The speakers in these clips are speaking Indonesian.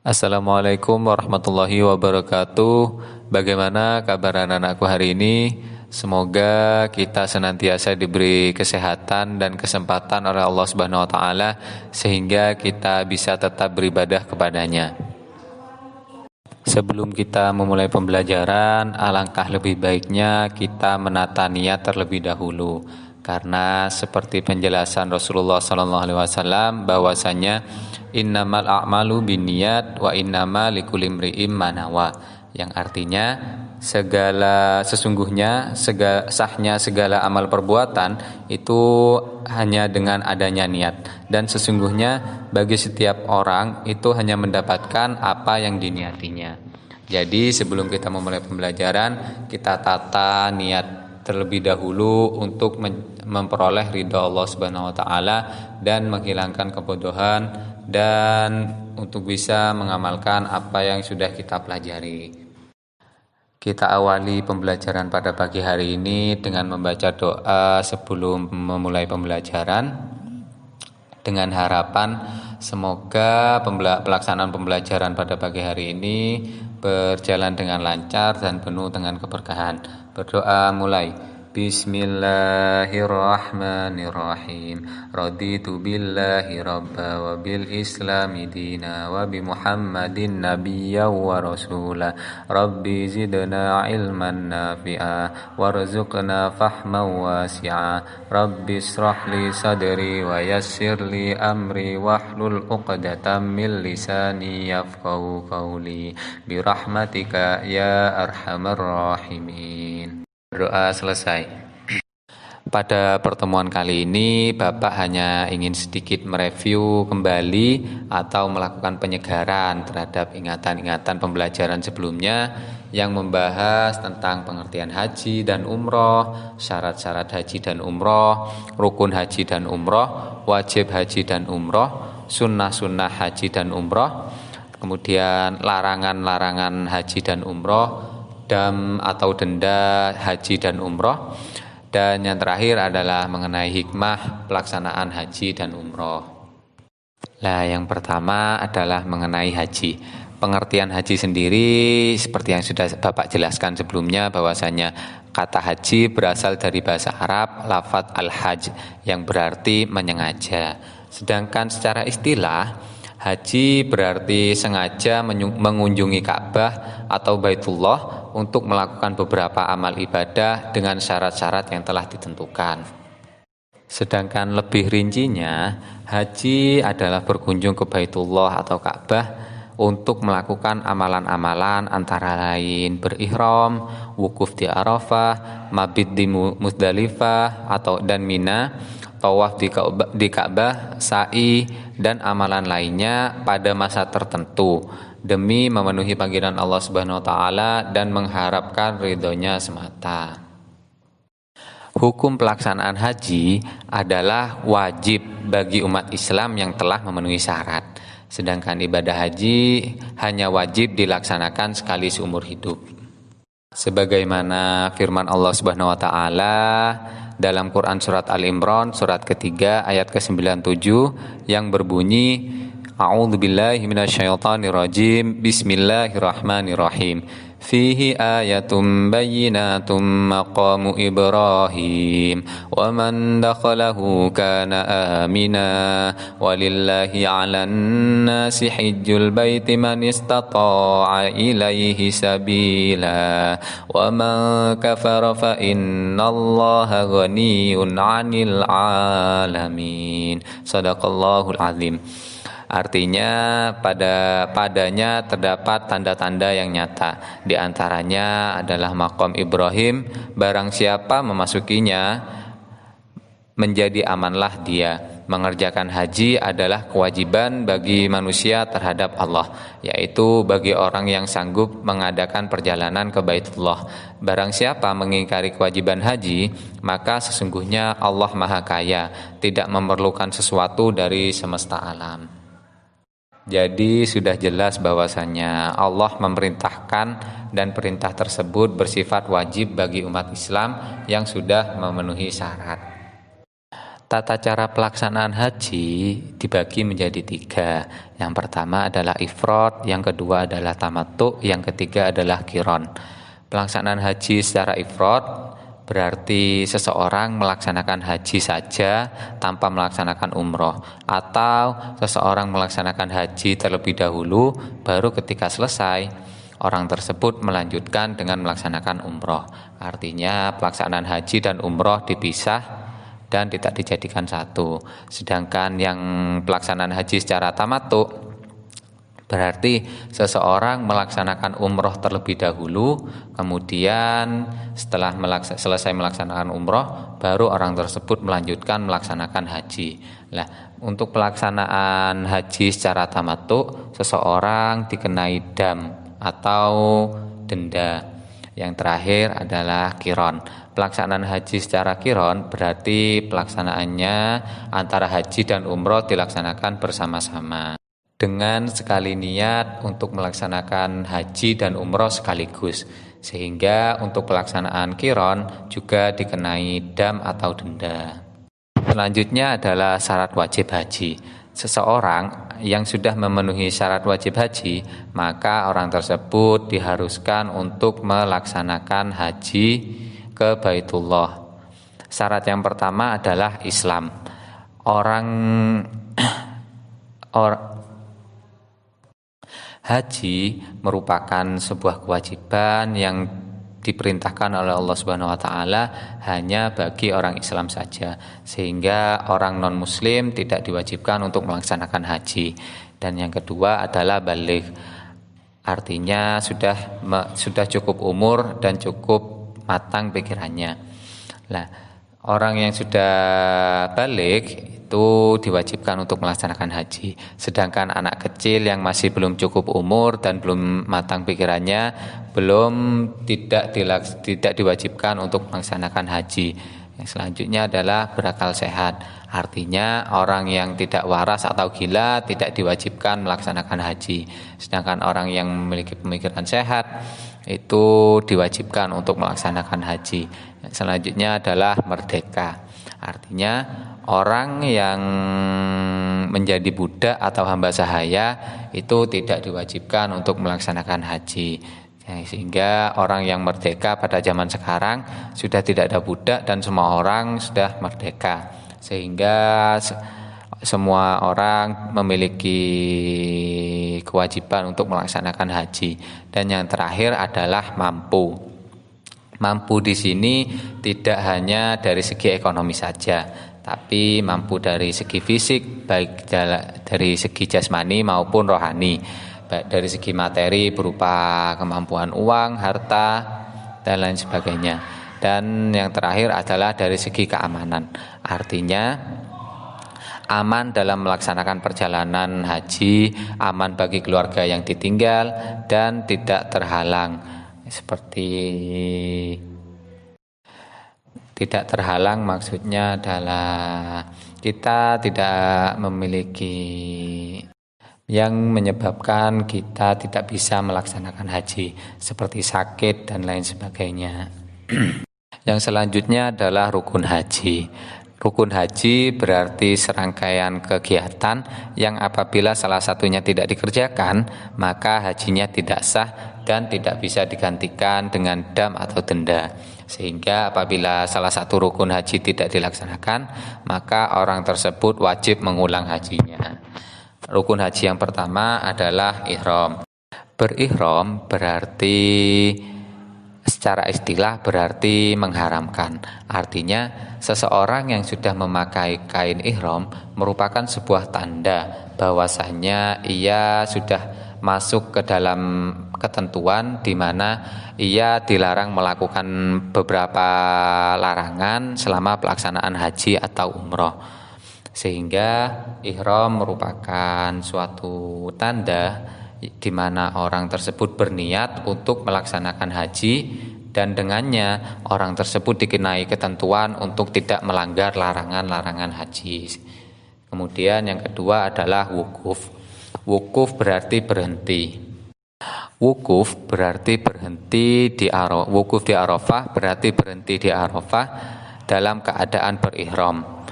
Assalamualaikum warahmatullahi wabarakatuh. Bagaimana kabar anak-anakku hari ini? Semoga kita senantiasa diberi kesehatan dan kesempatan oleh Allah Subhanahu wa taala sehingga kita bisa tetap beribadah kepadanya. Sebelum kita memulai pembelajaran, alangkah lebih baiknya kita menata niat terlebih dahulu. Karena seperti penjelasan Rasulullah SAW bahwasanya innamal a'malu binniyat wa innama likulli imri'im ma nawa, yang artinya sahnya segala amal perbuatan itu hanya dengan adanya niat, dan sesungguhnya bagi setiap orang itu hanya mendapatkan apa yang diniatinya. Jadi sebelum kita memulai pembelajaran, kita tata niat terlebih dahulu untuk memperoleh ridha Allah Subhanahu wa taala dan menghilangkan kebodohan, dan untuk bisa mengamalkan apa yang sudah kita pelajari. Kita awali pembelajaran pada pagi hari ini dengan membaca doa sebelum memulai pembelajaran, dengan harapan semoga pelaksanaan pembelajaran pada pagi hari ini berjalan dengan lancar dan penuh dengan keberkahan. Berdoa mulai. Bismillahirrahmanirrahim. Raditu billahi rabba wa bil islami dina wa bi Muhammadin nabiyya wa rasula. Rabbi zidna ilman nafi'a warzuqna fahman wasi'a. Rabbi israh li sadri wa yassir li amri wahlul 'uqdatam min lisani yafqahu qawli bi rahmatika ya arhamar rahimin. Doa selesai. Pada pertemuan kali ini Bapak hanya ingin sedikit mereview kembali atau melakukan penyegaran terhadap ingatan-ingatan pembelajaran sebelumnya yang membahas tentang pengertian haji dan umroh, syarat-syarat haji dan umroh, rukun haji dan umroh, wajib haji dan umroh, sunnah-sunnah haji dan umroh, kemudian larangan-larangan haji dan umroh, dam atau denda haji dan umroh, dan yang terakhir adalah mengenai hikmah pelaksanaan haji dan umroh. Nah, yang pertama adalah mengenai haji. Pengertian haji sendiri seperti yang sudah Bapak jelaskan sebelumnya, bahwasanya kata haji berasal dari bahasa Arab lafadz al-hajj yang berarti menyengaja. Sedangkan secara istilah haji berarti sengaja mengunjungi Ka'bah atau Baitullah untuk melakukan beberapa amal ibadah dengan syarat-syarat yang telah ditentukan. Sedangkan lebih rincinya, haji adalah berkunjung ke Baitullah atau Ka'bah untuk melakukan amalan-amalan antara lain berihram, wukuf di Arafah, mabit di Muzdalifah dan Mina, tawaf di Ka'bah, sa'i, dan amalan lainnya pada masa tertentu demi memenuhi panggilan Allah Subhanahu wa taala dan mengharapkan ridhonya semata. Hukum pelaksanaan haji adalah wajib bagi umat Islam yang telah memenuhi syarat. Sedangkan ibadah haji hanya wajib dilaksanakan sekali seumur hidup. Sebagaimana firman Allah Subhanahu wa taala dalam Quran surat Al-Imran surat ketiga ayat ke-97 yang berbunyi, A'udzubillahi minasyaitonirrajim. Bismillahirrahmanirrahim. Fihi ayatum bayyinatum maqamu Ibrahim wa man dakhalahu kana amina walillahi 'alan nasi hajjul baiti man istata'a ilaihi sabila wa man kafara fa innallaha ghaniyyun 'anil 'alamin. Shadaqallahul azim. Artinya padanya terdapat tanda-tanda yang nyata. Di antaranya adalah maqam Ibrahim. Barang siapa memasukinya menjadi amanlah dia. Mengerjakan haji adalah kewajiban bagi manusia terhadap Allah, yaitu bagi orang yang sanggup mengadakan perjalanan ke Baitullah. Barang siapa mengingkari kewajiban haji, maka sesungguhnya Allah Maha Kaya, tidak memerlukan sesuatu dari semesta alam. Jadi sudah jelas bahwasanya Allah memerintahkan dan perintah tersebut bersifat wajib bagi umat Islam yang sudah memenuhi syarat. Tata cara pelaksanaan haji dibagi menjadi 3. Yang pertama adalah ifrad, yang kedua adalah tamattu, yang ketiga adalah qiran. Pelaksanaan haji secara ifrad berarti seseorang melaksanakan haji saja tanpa melaksanakan umroh, atau seseorang melaksanakan haji terlebih dahulu baru ketika selesai orang tersebut melanjutkan dengan melaksanakan umroh. Artinya pelaksanaan haji dan umroh dipisah dan tidak dijadikan satu. Sedangkan yang pelaksanaan haji secara tamattu berarti seseorang melaksanakan umroh terlebih dahulu, kemudian setelah selesai melaksanakan umroh baru orang tersebut melanjutkan melaksanakan haji. Nah, untuk pelaksanaan haji secara tamattu seseorang dikenai dam atau denda. Yang terakhir adalah qiran. Pelaksanaan haji secara qiran berarti pelaksanaannya antara haji dan umroh dilaksanakan bersama-sama dengan sekali niat untuk melaksanakan haji dan umroh sekaligus, sehingga untuk pelaksanaan qiran juga dikenai dam atau denda. Selanjutnya adalah syarat wajib haji. Seseorang yang sudah memenuhi syarat wajib haji, maka orang tersebut diharuskan untuk melaksanakan haji ke Baitullah. Syarat yang pertama adalah Islam. Haji merupakan sebuah kewajiban yang diperintahkan oleh Allah Subhanahu wa taala hanya bagi orang Islam saja, sehingga orang non muslim tidak diwajibkan untuk melaksanakan haji. Dan yang kedua adalah baligh. Artinya sudah cukup umur dan cukup matang pikirannya. Nah, orang yang sudah baligh itu diwajibkan untuk melaksanakan haji. Sedangkan anak kecil yang masih belum cukup umur dan belum matang pikirannya tidak diwajibkan untuk melaksanakan haji. Yang selanjutnya adalah berakal sehat. Artinya orang yang tidak waras atau gila tidak diwajibkan melaksanakan haji. Sedangkan orang yang memiliki pemikiran sehat itu diwajibkan untuk melaksanakan haji. Yang selanjutnya adalah merdeka. Artinya orang yang menjadi budak atau hamba sahaya itu tidak diwajibkan untuk melaksanakan haji. Sehingga orang yang merdeka pada zaman sekarang sudah tidak ada budak dan semua orang sudah merdeka. Sehingga semua orang memiliki kewajiban untuk melaksanakan haji. Dan yang terakhir adalah mampu. Mampu di sini tidak hanya dari segi ekonomi saja, tapi mampu dari segi fisik, baik dari segi jasmani maupun rohani, baik dari segi materi berupa kemampuan uang, harta, dan lain sebagainya. Dan yang terakhir adalah dari segi keamanan. Artinya aman dalam melaksanakan perjalanan haji, aman bagi keluarga yang ditinggal, dan tidak terhalang. Seperti tidak terhalang maksudnya adalah kita tidak memiliki yang menyebabkan kita tidak bisa melaksanakan haji, seperti sakit dan lain sebagainya. Yang selanjutnya adalah rukun haji. Rukun haji berarti serangkaian kegiatan yang apabila salah satunya tidak dikerjakan, maka hajinya tidak sah dan tidak bisa digantikan dengan dam atau denda. Sehingga apabila salah satu rukun haji tidak dilaksanakan, maka orang tersebut wajib mengulang hajinya. Rukun haji yang pertama adalah ihram. Berihram berarti secara istilah berarti mengharamkan. Artinya seseorang yang sudah memakai kain ihram merupakan sebuah tanda bahwasanya ia sudah masuk ke dalam ketentuan di mana ia dilarang melakukan beberapa larangan selama pelaksanaan haji atau umroh. Sehingga ihram merupakan suatu tanda di mana orang tersebut berniat untuk melaksanakan haji dan dengannya orang tersebut dikenai ketentuan untuk tidak melanggar larangan-larangan haji. Kemudian yang kedua adalah wukuf. Wukuf berarti berhenti. Wukuf berarti berhenti di Arafah. Wukuf di Arafah berarti berhenti di Arafah dalam keadaan berihram.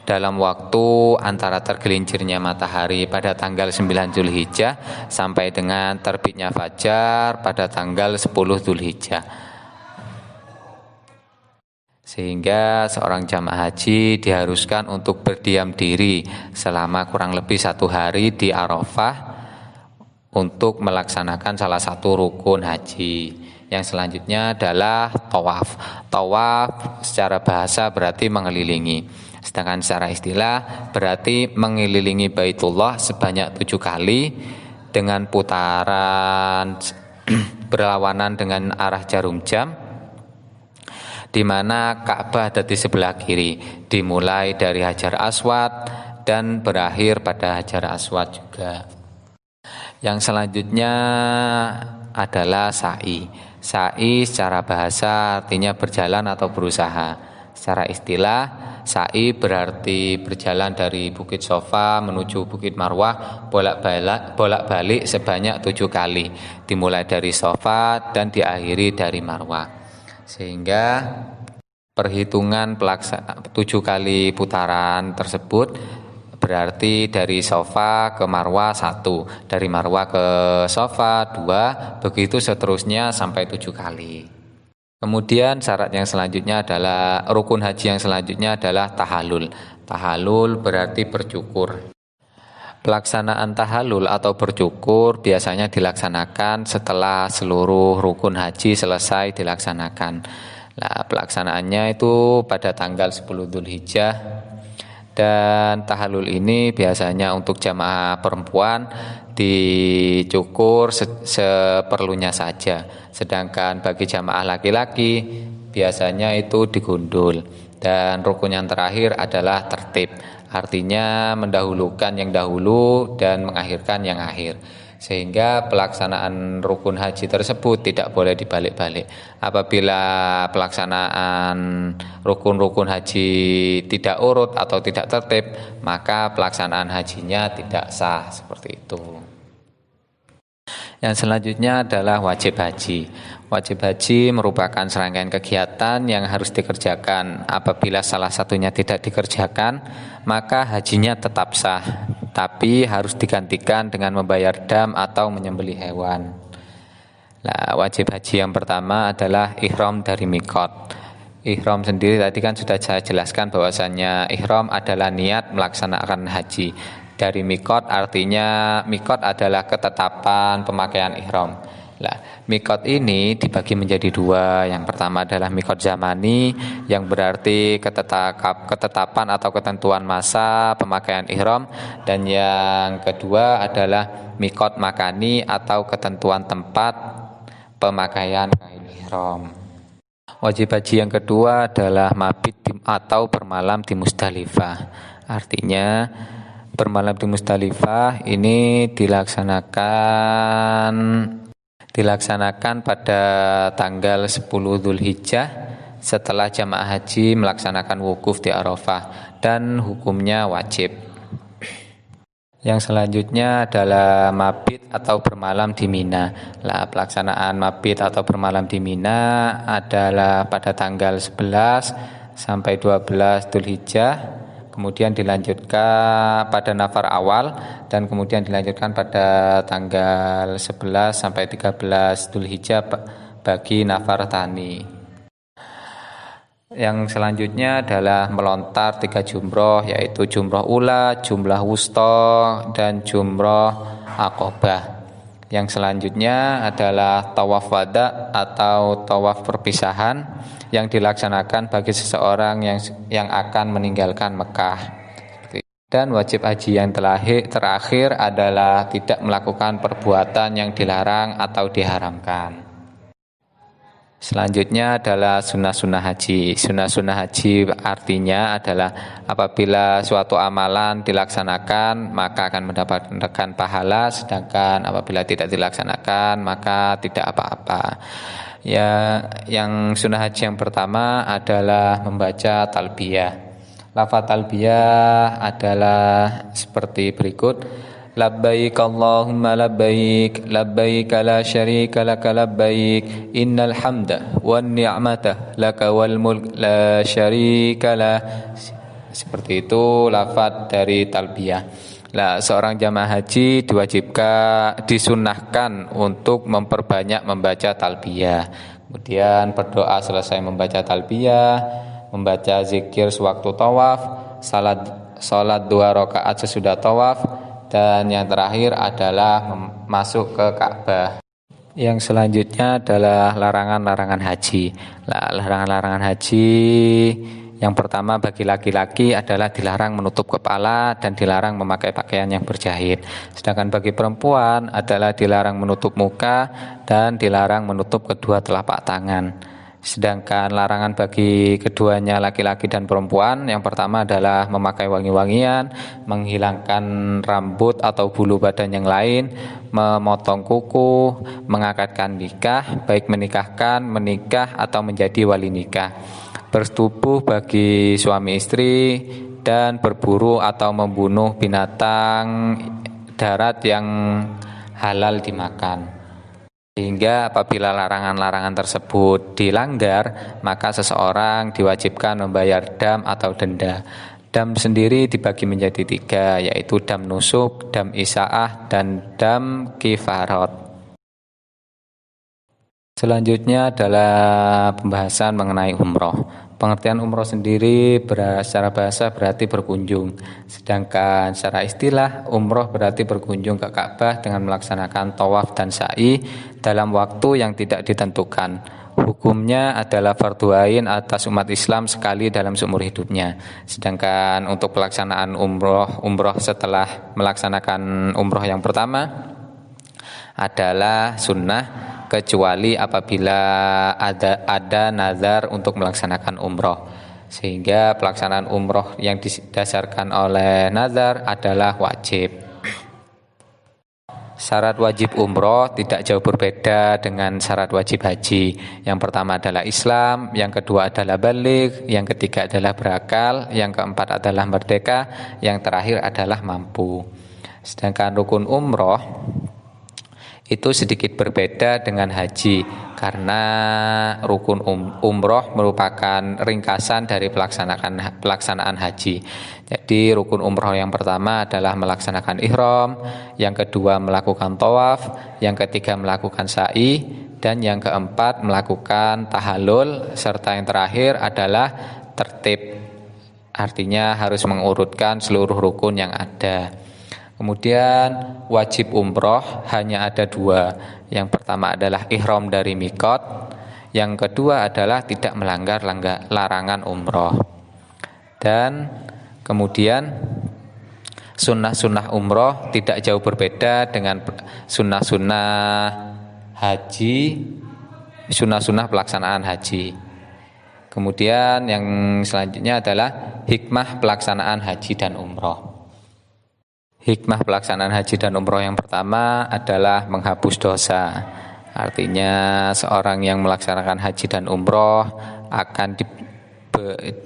dalam waktu antara tergelincirnya matahari pada tanggal 9 Zulhijjah sampai dengan terbitnya fajar pada tanggal 10 Zulhijjah. Sehingga seorang jamaah haji diharuskan untuk berdiam diri selama kurang lebih 1 hari di Arafah untuk melaksanakan salah satu rukun haji. Yang selanjutnya adalah tawaf. Tawaf secara bahasa berarti mengelilingi, sedangkan secara istilah berarti mengelilingi Baitullah sebanyak 7 kali dengan putaran berlawanan dengan arah jarum jam, di mana Ka'bah ada di sebelah kiri, dimulai dari Hajar Aswad dan berakhir pada Hajar Aswad juga. Yang selanjutnya adalah sa'i. Sa'i secara bahasa artinya berjalan atau berusaha. Secara istilah, sa'i berarti berjalan dari Bukit Sofa menuju Bukit Marwah bolak-balik sebanyak 7 kali, dimulai dari Sofa dan diakhiri dari Marwah. Sehingga perhitungan 7 kali putaran tersebut berarti dari Sofa ke Marwah 1, dari Marwah ke Sofa 2, begitu seterusnya sampai 7 kali. Kemudian syarat yang selanjutnya adalah, rukun haji yang selanjutnya adalah tahallul. Tahallul berarti bercukur. Pelaksanaan tahallul atau bercukur biasanya dilaksanakan setelah seluruh rukun haji selesai dilaksanakan. Nah, pelaksanaannya itu pada tanggal 10 Dzulhijjah. Dan tahallul ini biasanya untuk jamaah perempuan dicukur seperlunya saja. Sedangkan bagi jamaah laki-laki biasanya itu digundul. Dan rukun yang terakhir adalah tertib. Artinya mendahulukan yang dahulu dan mengakhirkan yang akhir. Sehingga pelaksanaan rukun haji tersebut tidak boleh dibalik-balik. Apabila pelaksanaan rukun-rukun haji tidak urut atau tidak tertib, maka pelaksanaan hajinya tidak sah, seperti itu. Yang selanjutnya adalah wajib haji. Wajib haji merupakan serangkaian kegiatan yang harus dikerjakan. Apabila salah satunya tidak dikerjakan, maka hajinya tetap sah, tapi harus digantikan dengan membayar dam atau menyembelih hewan. Nah, wajib haji yang pertama adalah ihram dari mikot. Ihram sendiri tadi kan sudah saya jelaskan bahwasannya ihram adalah niat melaksanakan haji. Dari mikot artinya, mikot adalah ketetapan pemakaian ihram. Nah, mikot ini dibagi menjadi 2. Yang pertama adalah mikot zamani, yang berarti ketetapan atau ketentuan masa pemakaian ihram, dan yang kedua adalah mikot makani atau ketentuan tempat pemakaian kain ihram. Wajib haji yang kedua adalah mabit atau bermalam di Musdalifah. Artinya bermalam di Musdalifah ini dilaksanakan pada tanggal 10 Dzulhijjah setelah jamaah haji melaksanakan wukuf di Arafah, dan hukumnya wajib. Yang selanjutnya adalah mabit atau bermalam di Mina. Nah, pelaksanaan mabit atau bermalam di Mina adalah pada tanggal 11 sampai 12 Dzulhijjah, kemudian dilanjutkan pada nafar awal, dan kemudian dilanjutkan pada tanggal 11 sampai 13 Dzulhijjah bagi nafar tani. Yang selanjutnya adalah melontar 3 jumroh, yaitu jumroh ula, jumlah wusta, dan jumroh aqobah. Yang selanjutnya adalah tawaf wada atau tawaf perpisahan yang dilaksanakan bagi seseorang yang akan meninggalkan Mekah. Dan wajib haji yang terakhir adalah tidak melakukan perbuatan yang dilarang atau diharamkan. Selanjutnya adalah sunnah-sunnah haji. Sunnah-sunnah haji artinya adalah apabila suatu amalan dilaksanakan maka akan mendapatkan pahala, sedangkan apabila tidak dilaksanakan maka tidak apa-apa. Ya, yang sunnah haji yang pertama adalah membaca talbiyah. Lafaz talbiyah adalah seperti berikut: labbaik Allahumma labbaik, labbaik la syarika laka labbaik, innal hamda wan ni'mata laka wal mulk la syarika la. Seperti itu lafadz dari talbiyah. Nah, seorang jamaah haji disunnahkan untuk memperbanyak membaca talbiyah. Kemudian berdoa selesai membaca talbiyah, membaca zikir sewaktu tawaf, salat 2 rakaat sesudah tawaf, dan yang terakhir adalah masuk ke Ka'bah. Yang selanjutnya adalah larangan-larangan haji. Larangan-larangan haji yang pertama bagi laki-laki adalah dilarang menutup kepala dan dilarang memakai pakaian yang berjahit. Sedangkan bagi perempuan adalah dilarang menutup muka dan dilarang menutup kedua telapak tangan. Sedangkan larangan bagi keduanya laki-laki dan perempuan, yang pertama adalah memakai wangi-wangian, menghilangkan rambut atau bulu badan yang lain, memotong kuku, mengakadkan nikah, baik menikahkan, menikah atau menjadi wali nikah, bersetubuh bagi suami istri, dan berburu atau membunuh binatang darat yang halal dimakan. Sehingga apabila larangan-larangan tersebut dilanggar, maka seseorang diwajibkan membayar dam atau denda. Dam sendiri dibagi menjadi 3, yaitu dam nusuk, dam isaah, dan dam kifarat. Selanjutnya adalah pembahasan mengenai umroh. Pengertian umroh sendiri secara bahasa berarti berkunjung. Sedangkan secara istilah, umroh berarti berkunjung ke Ka'bah dengan melaksanakan tawaf dan sa'i dalam waktu yang tidak ditentukan. Hukumnya adalah fardhu ain atas umat Islam sekali dalam seumur hidupnya. Sedangkan untuk pelaksanaan umroh setelah melaksanakan umroh yang pertama adalah sunnah, kecuali apabila ada nazar untuk melaksanakan umroh. Sehingga pelaksanaan umroh yang didasarkan oleh nazar adalah wajib. Syarat wajib umroh tidak jauh berbeda dengan syarat wajib haji. Yang pertama adalah Islam, yang kedua adalah baligh, yang ketiga adalah berakal, yang keempat adalah merdeka, yang terakhir adalah mampu. Sedangkan rukun umroh itu sedikit berbeda dengan haji, karena rukun umroh merupakan ringkasan dari pelaksanaan haji. Jadi rukun umroh yang pertama adalah melaksanakan ihram, yang kedua melakukan tawaf, yang ketiga melakukan sa'i, dan yang keempat melakukan tahallul, serta yang terakhir adalah tertib. Artinya harus mengurutkan seluruh rukun yang ada. Kemudian wajib umroh hanya ada 2. Yang pertama adalah ihram dari mikot, yang kedua adalah tidak melanggar larangan umroh. Dan kemudian sunnah-sunnah umroh tidak jauh berbeda dengan sunnah-sunnah haji, sunnah-sunnah pelaksanaan haji. Kemudian yang selanjutnya adalah hikmah pelaksanaan haji dan umroh. Hikmah pelaksanaan haji dan umroh yang pertama adalah menghapus dosa. Artinya seorang yang melaksanakan haji dan umroh akan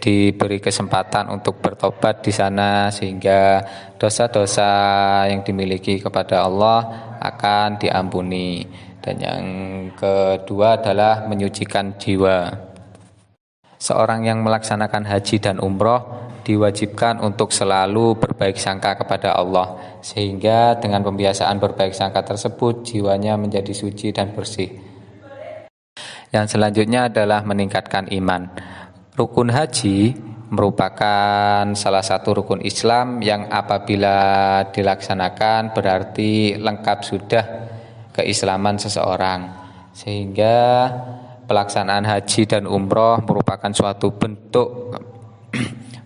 diberi kesempatan untuk bertobat di sana, sehingga dosa-dosa yang dimiliki kepada Allah akan diampuni. Dan yang kedua adalah menyucikan jiwa. Seorang yang melaksanakan haji dan umroh diwajibkan untuk selalu berbaik sangka kepada Allah, sehingga dengan pembiasaan berbaik sangka tersebut jiwanya menjadi suci dan bersih. Yang selanjutnya adalah meningkatkan iman. Rukun haji merupakan salah satu rukun Islam yang apabila dilaksanakan berarti lengkap sudah keislaman seseorang. Sehingga pelaksanaan haji dan umroh merupakan suatu bentuk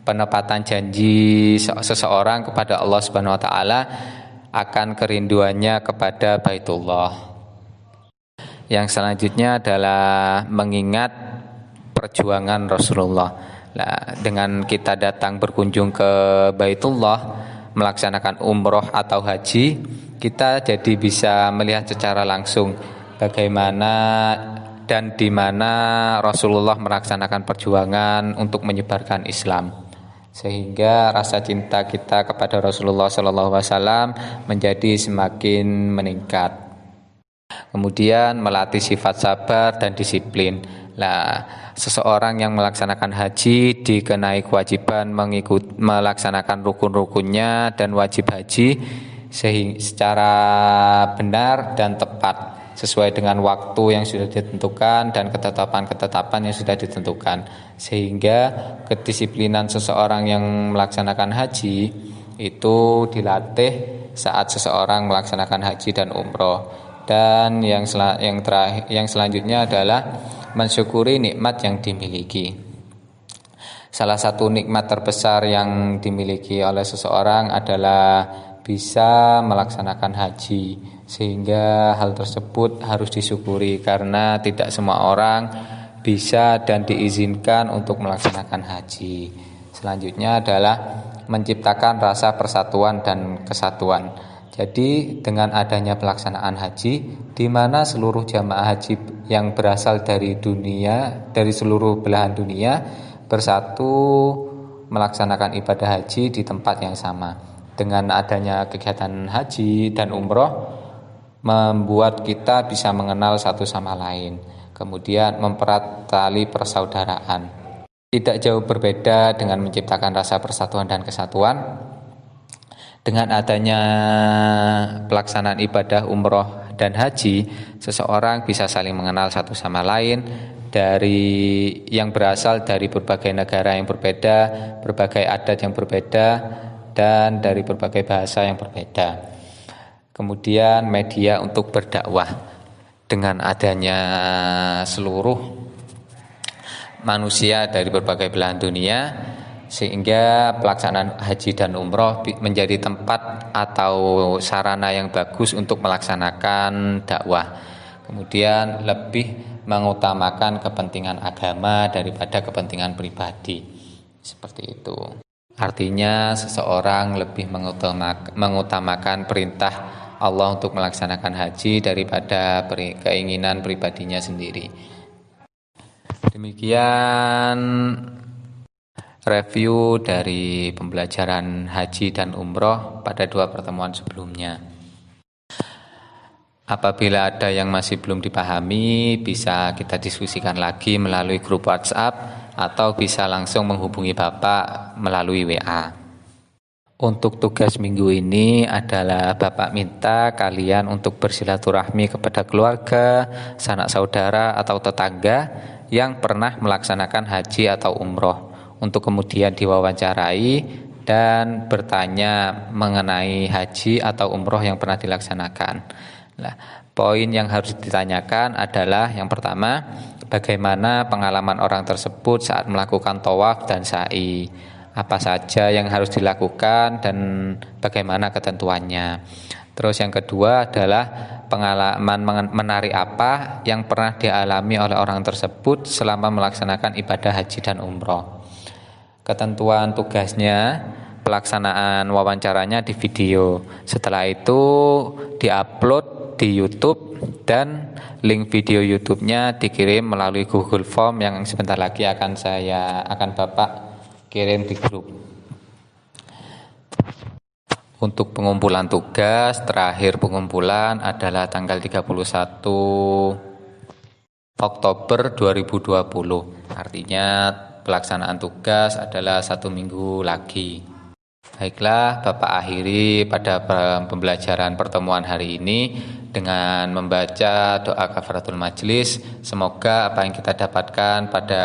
penepatan janji seseorang kepada Allah Subhanahu wa taala akan kerinduannya kepada Baitullah. Yang selanjutnya adalah mengingat perjuangan Rasulullah. Nah, dengan kita datang berkunjung ke Baitullah, melaksanakan umroh atau haji, kita jadi bisa melihat secara langsung bagaimana dan di mana Rasulullah melaksanakan perjuangan untuk menyebarkan Islam. Sehingga rasa cinta kita kepada Rasulullah SAW menjadi semakin meningkat. Kemudian melatih sifat sabar dan disiplin. Lah, seseorang yang melaksanakan haji dikenai kewajiban melaksanakan rukun-rukunnya dan wajib haji secara benar dan tepat sesuai dengan waktu yang sudah ditentukan dan ketetapan-ketetapan yang sudah ditentukan, sehingga kedisiplinan seseorang yang melaksanakan haji itu dilatih saat seseorang melaksanakan haji dan umroh. Dan yang selanjutnya adalah mensyukuri nikmat yang dimiliki. Salah satu nikmat terbesar yang dimiliki oleh seseorang adalah bisa melaksanakan haji, sehingga hal tersebut harus disyukuri karena tidak semua orang bisa dan diizinkan untuk melaksanakan haji. Selanjutnya adalah menciptakan rasa persatuan dan kesatuan. Jadi dengan adanya pelaksanaan haji, di mana seluruh jamaah haji yang berasal dari seluruh belahan dunia bersatu melaksanakan ibadah haji di tempat yang sama. Dengan adanya kegiatan haji dan umroh membuat kita bisa mengenal satu sama lain, kemudian mempererat tali persaudaraan. Tidak jauh berbeda dengan menciptakan rasa persatuan dan kesatuan. Dengan adanya pelaksanaan ibadah umroh dan haji, seseorang bisa saling mengenal satu sama lain yang berasal dari berbagai negara yang berbeda, berbagai adat yang berbeda, dan dari berbagai bahasa yang berbeda. Kemudian media untuk berdakwah. Dengan adanya seluruh manusia dari berbagai belahan dunia, sehingga pelaksanaan haji dan umroh menjadi tempat atau sarana yang bagus untuk melaksanakan dakwah. Kemudian lebih mengutamakan kepentingan agama daripada kepentingan pribadi. Seperti itu. Artinya seseorang lebih mengutamakan perintah Allah untuk melaksanakan haji daripada keinginan pribadinya sendiri. Demikian review dari pembelajaran haji dan umroh pada 2 pertemuan sebelumnya. Apabila ada yang masih belum dipahami, bisa kita diskusikan lagi melalui grup WhatsApp atau bisa langsung menghubungi Bapak melalui WA. Untuk tugas minggu ini adalah Bapak minta kalian untuk bersilaturahmi kepada keluarga, sanak saudara atau tetangga yang pernah melaksanakan haji atau umroh, untuk kemudian diwawancarai dan bertanya mengenai haji atau umroh yang pernah dilaksanakan. Nah, poin yang harus ditanyakan adalah yang pertama, bagaimana pengalaman orang tersebut saat melakukan tawaf dan sa'i, apa saja yang harus dilakukan dan bagaimana ketentuannya. Terus yang kedua adalah pengalaman menarik apa yang pernah dialami oleh orang tersebut selama melaksanakan ibadah haji dan umroh. Ketentuan tugasnya, pelaksanaan wawancaranya di video. Setelah itu diupload di YouTube dan link video YouTube-nya dikirim melalui Google Form yang sebentar lagi akan Bapak kirim di grup. Untuk pengumpulan tugas, terakhir pengumpulan adalah tanggal 31 Oktober 2020. Artinya pelaksanaan tugas adalah 1 minggu lagi. Baiklah, Bapak akhiri pada pembelajaran pertemuan hari ini dengan membaca doa kafaratul majelis. Semoga apa yang kita dapatkan pada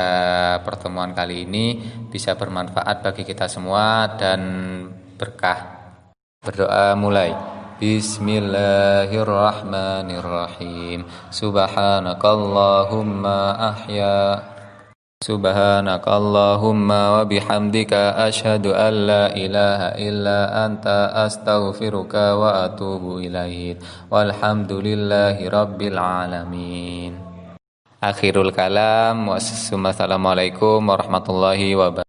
pertemuan kali ini bisa bermanfaat bagi kita semua dan berkah. Berdoa mulai. Bismillahirrahmanirrahim. Subhanakallahumma wa bihamdika asyhadu an la ilaha illa anta astaghfiruka wa atubu ilaik. Walhamdulillahi rabbil alamin. Akhirul kalam. Wassalamualaikum warahmatullahi wabarakatuh.